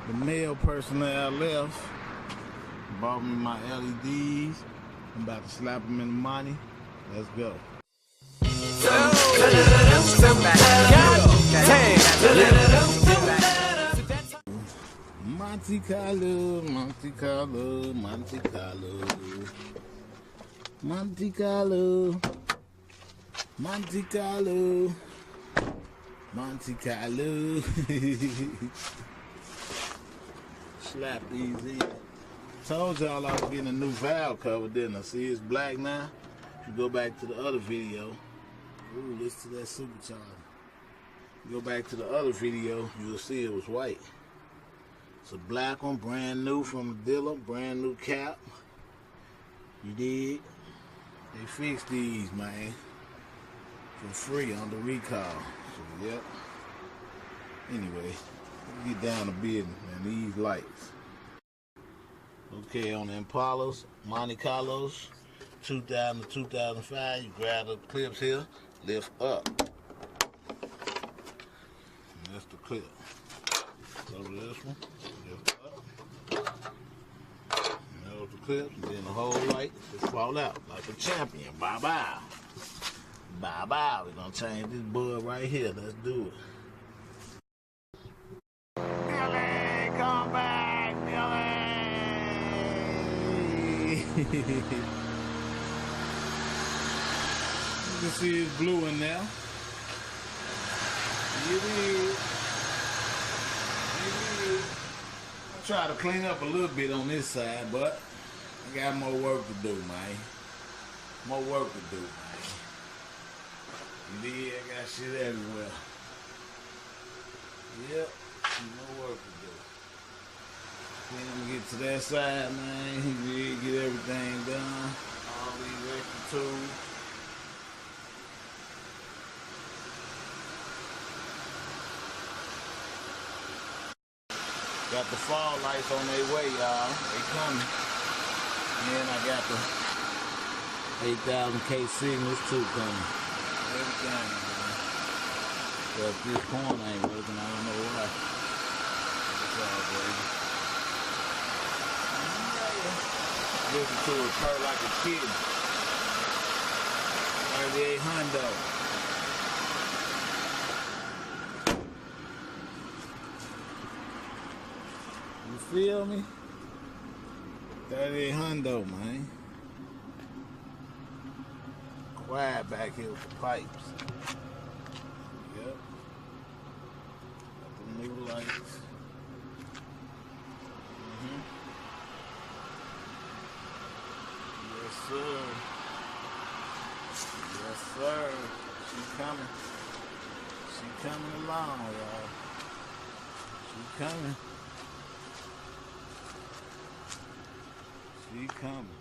The male personnel left. Bought me my LEDs. I'm about to slap them in the money. Let's go. Monte Carlo, Monte Carlo, Monte Carlo, Monte Carlo, Monte Carlo, Monte Carlo. Slap these in. Told y'all I was getting a new valve cover, didn't I? See, it's black now. If you go back to the other video, ooh, listen to that supercharger. You go back to the other video, you'll see it was white. It's a black one, brand new from the dealer, brand new cap. You dig? They fixed these, man, for free on the recall. So, yep. Anyway, let's get down to business, man. These lights. Okay, on the Impalas, Monte Carlos, 2000 to 2005, you grab the clips here, lift up. And that's the clip. Go to this one, lift up. And there's the clips, and then the whole light just fall out like a champion. Bye-bye. Bye-bye. We're going to change this bud right here. Let's do it. Billy, come back, Billy. You can see it's blue in there. I'll try to clean up a little bit on this side, but I got more work to do, man. More work to do, man. You dig? I got shit everywhere. Yep, more work to do. Then I'm gonna get to that side, man. Get everything done. All these extra tools. Got the fall lights on their way, y'all. They coming. And I got the 8,000K signals too coming. Everything, man. But this corner ain't working. I don't know why. It's all good. Listen to it purr like a kid. 38 hundo. You feel me? 38 hundo, man. Quiet back here with the pipes. Yep. Got the new lights. Yes, sir. Yes, sir. She's coming. She's coming along, y'all. She's coming. She's coming.